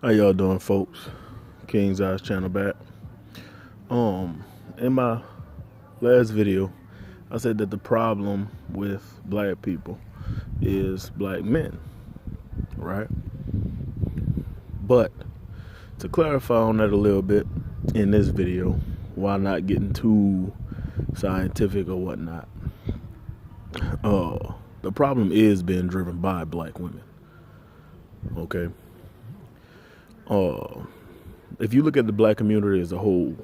How y'all doing, folks? King's Eyes channel back. In my last video, I said that the problem with black people is black men, right? But to clarify on that a little bit in this video, while not getting too scientific or whatnot, the problem is being driven by black women. Okay. If you look at the black community as a whole,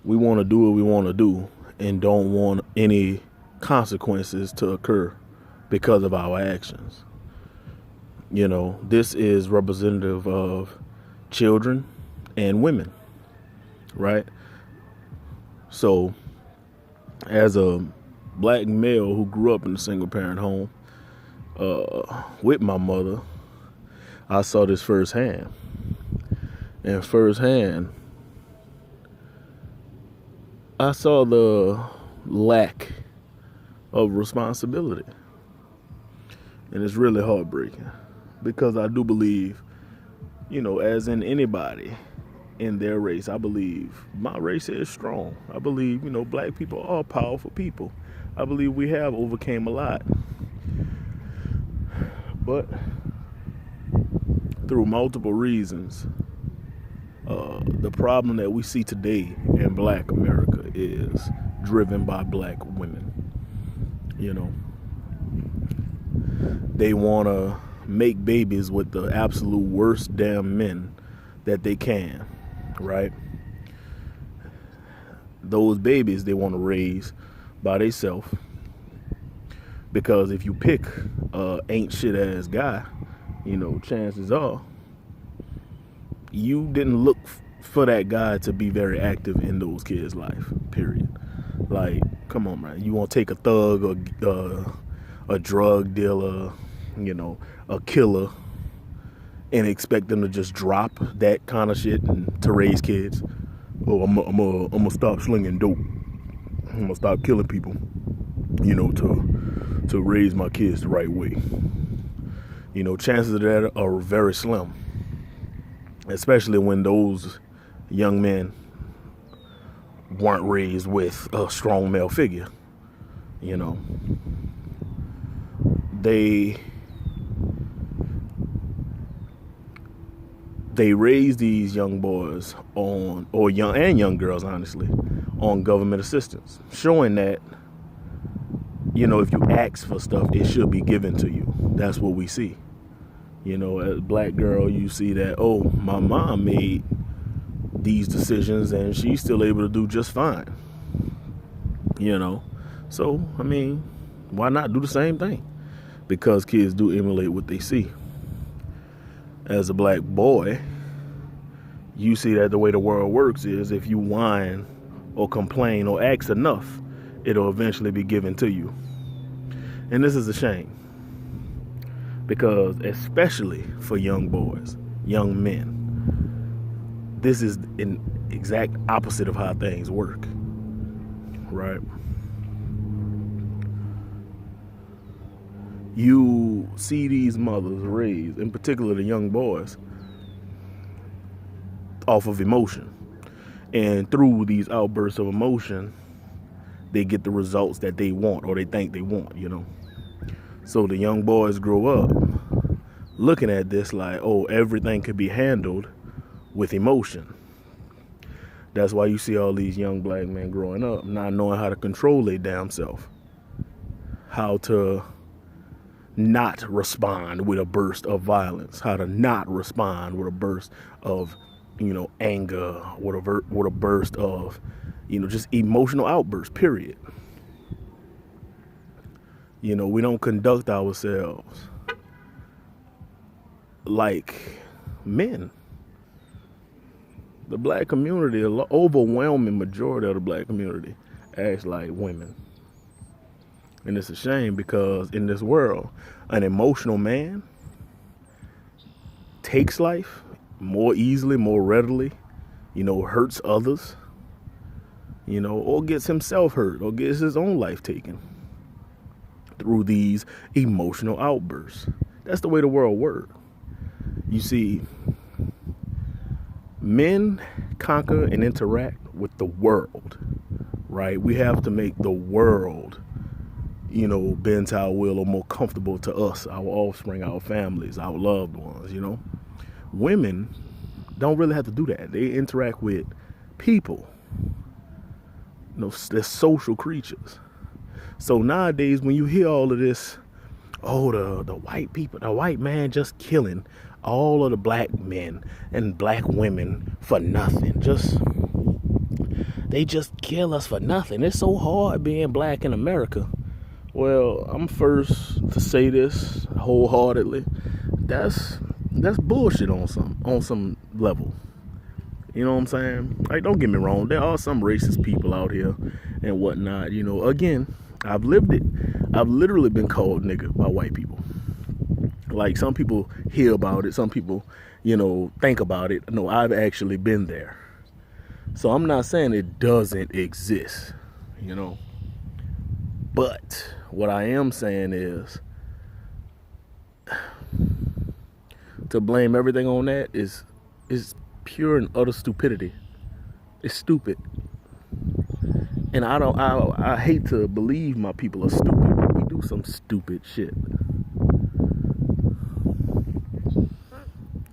we want to do what we want to do and don't want any consequences to occur because of our actions. You know, this is representative of children and women, right? So, as a black male who grew up in a single parent home with my mother, I saw this firsthand. And firsthand, I saw the lack of responsibility. And it's really heartbreaking because I do believe, you know, as in anybody in their race, I believe my race is strong. I believe, you know, black people are powerful people. I believe we have overcame a lot. But through multiple reasons, the problem that we see today in black America is driven by black women. You know, they want to make babies with the absolute worst damn men that they can, right? Those babies they want to raise by themselves, because if you pick ain't shit ass guy, you know, chances are you didn't look for that guy to be very active in those kids' life, period. Like, come on, man. You want to take a thug or a drug dealer, you know, a killer, and expect them to just drop that kind of shit and to raise kids? Oh, I'm gonna stop slinging dope. I'm gonna stop killing people, you know, to raise my kids the right way. You know, chances of that are very slim, especially when those young men weren't raised with a strong male figure. You know, they raise these young boys on, or young girls, honestly, on government assistance, showing that, you know, if you ask for stuff, it should be given to you. That's what we see. You know, as a black girl, you see that, oh, my mom made these decisions and she's still able to do just fine. You know, so, I mean, why not do the same thing? Because kids do emulate what they see. As a black boy, you see that the way the world works is if you whine or complain or ask enough, it'll eventually be given to you. And this is a shame. Because especially for young boys, young men, this is an exact opposite of how things work, right? You see these mothers raised, in particular the young boys, off of emotion. And through these outbursts of emotion, they get the results that they want or they think they want, you know? So the young boys grow up looking at this like, oh, everything could be handled with emotion. That's why you see all these young black men growing up not knowing how to control their damn self, how to not respond with a burst of violence, how to not respond with a burst of, you know, anger, with a burst of, you know, just emotional outbursts, period. You know, we don't conduct ourselves like men. The black community, the overwhelming majority of the black community acts like women. And it's a shame because in this world, an emotional man takes life more easily, more readily, you know, hurts others, you know, or gets himself hurt or gets his own life taken through these emotional outbursts. That's the way the world works. You see, Men conquer and interact with the world, right? We have to make the world, bend to our will or more comfortable to us, our offspring, our families, our loved ones. Women don't really have to do that. They interact with people. They're social creatures. So nowadays, when you hear all of this, the white people, the white man just killing all of the black men and black women for nothing. They just kill us for nothing. It's so hard being black in America. Well, I'm first to say this wholeheartedly. That's bullshit on some level. You know what I'm saying? Like, don't get me wrong. There are some racist people out here and whatnot. Again, I've lived it. I've literally been called nigga by white people. Like, some people hear about it. Some people, think about it. No, I've actually been there. So I'm not saying it doesn't exist, But what I am saying is to blame everything on that is pure and utter stupidity. It's stupid. And I hate to believe my people are stupid, but we do some stupid shit.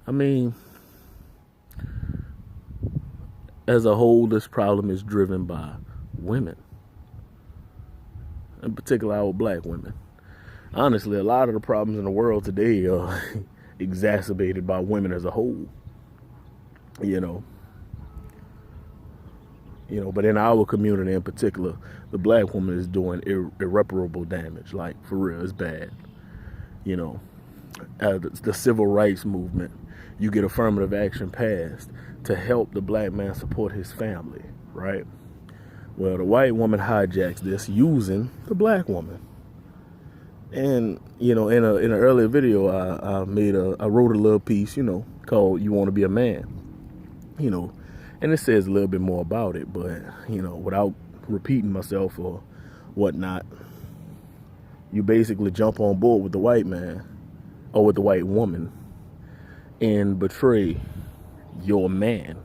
I mean, as a whole, this problem is driven by women. In particular, our black women. Honestly, a lot of the problems in the world today are exacerbated by women as a whole. But in our community in particular, the black woman is doing irreparable damage. Like, for real, it's bad. The civil rights movement, you get affirmative action passed to help the black man support his family, right? Well, the white woman hijacks this using the black woman. And, in an earlier video, I wrote a little piece, called "You Want to Be a Man," and it says a little bit more about it, but, without repeating myself or whatnot, you basically jump on board with the white man or with the white woman and betray your man.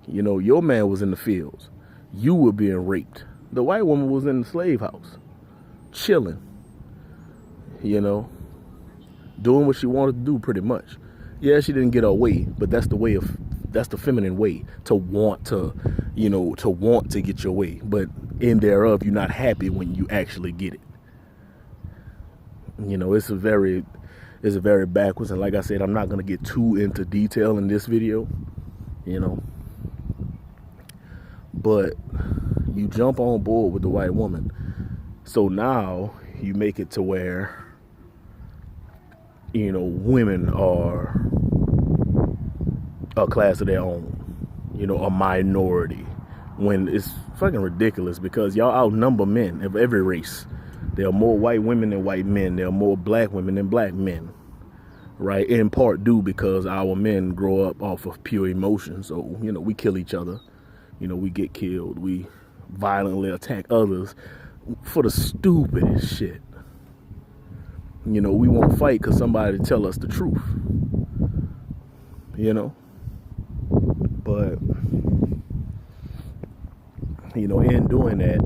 Your man was in the fields. You were being raped. The white woman was in the slave house, chilling, doing what she wanted to do pretty much. Yeah, she didn't get her way, but that's the feminine way to want to get your way. But in thereof, you're not happy when you actually get it. It's a very backwards. And like I said, I'm not going to get too into detail in this video, but you jump on board with the white woman. So now you make it to where, women are a class of their own, a minority, when it's fucking ridiculous because y'all outnumber men of every race. There are more white women than white men. There are more black women than black men, right? In part due because our men grow up off of pure emotion. So, we kill each other. We get killed. We violently attack others for the stupidest shit. We won't fight because somebody tell us the truth. But, in doing that,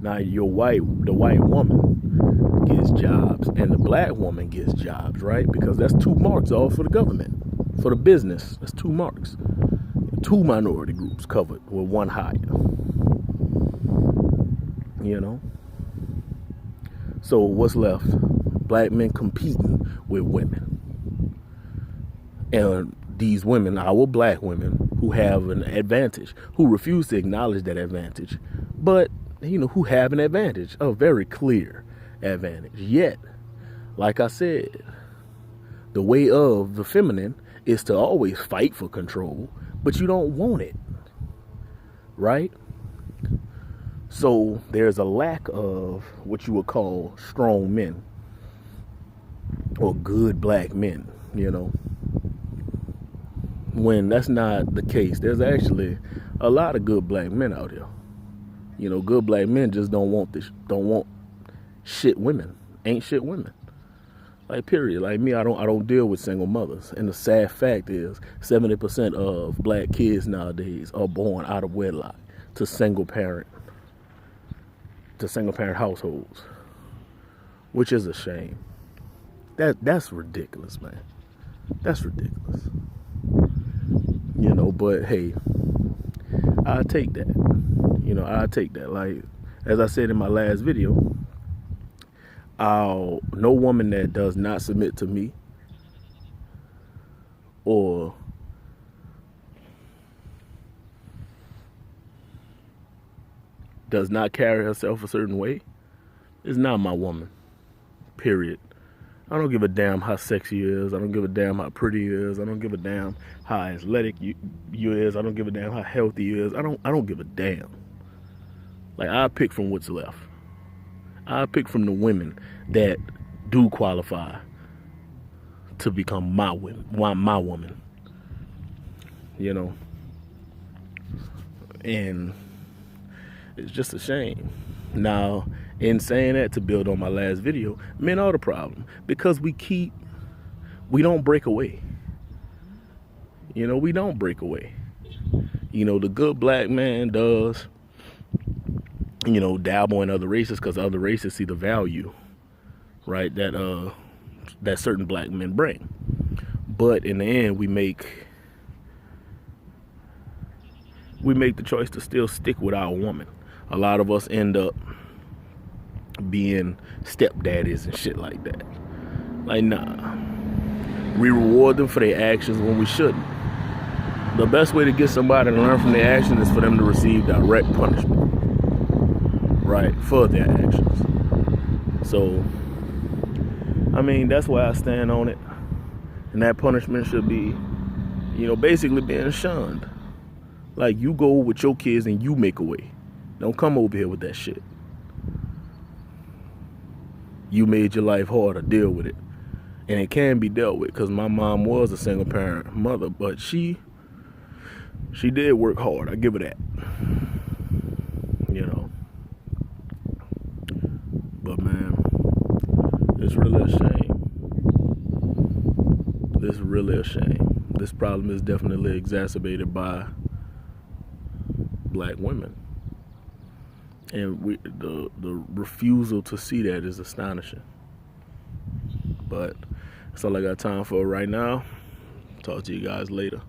now the white woman gets jobs and the black woman gets jobs, right? Because that's 2 marks all for the government, for the business. That's 2 marks. 2 minority groups covered with 1 hire. So what's left? Black men competing with women. And these women, our black women, who have an advantage, who refuse to acknowledge that advantage, but, who have an advantage, a very clear advantage. Yet, like I said, the way of the feminine is to always fight for control, but you don't want it, right? So there's a lack of what you would call strong men or good black men, when that's not the case. There's actually a lot of good black men out here. Good black men just don't want shit women. Ain't shit women. Like, period. Like me, I don't deal with single mothers. And the sad fact is 70% of black kids nowadays are born out of wedlock to single parent households, which is a shame. That's ridiculous, man. That's ridiculous. You know, but hey, I'll take that. You know, I'll take that. Like, as I said in my last video, no woman that does not submit to me or does not carry herself a certain way is not my woman. Period. I don't give a damn how sexy you is. I don't give a damn how pretty you is. I don't give a damn how athletic you is. I don't give a damn how healthy you is. I don't give a damn. Like, I pick from what's left. I pick from the women that do qualify to become my woman. You know? And it's just a shame. Now, in saying that, to build on my last video, men are the problem. Because we don't break away. You know, we don't break away. You know, the good black man does, you know, dabble in other races because other races see the value, right, that certain black men bring. But in the end, we make the choice to still stick with our woman. A lot of us end up being stepdaddies and shit like that. Like, nah. We reward them for their actions when we shouldn't. The best way to get somebody to learn from their actions is for them to receive direct punishment, right, for their actions. So, I mean, that's why I stand on it. And that punishment should be, you know, basically being shunned. Like, you go with your kids and you make a way. Don't come over here with that shit. You made your life harder. Deal with it. And it can be dealt with, because my mom was a single parent mother, but she did work hard. I give her that. You know. But man, it's really a shame. It's really a shame. This problem is definitely exacerbated by black women. And the refusal to see that is astonishing. But that's all I got time for right now. Talk to you guys later.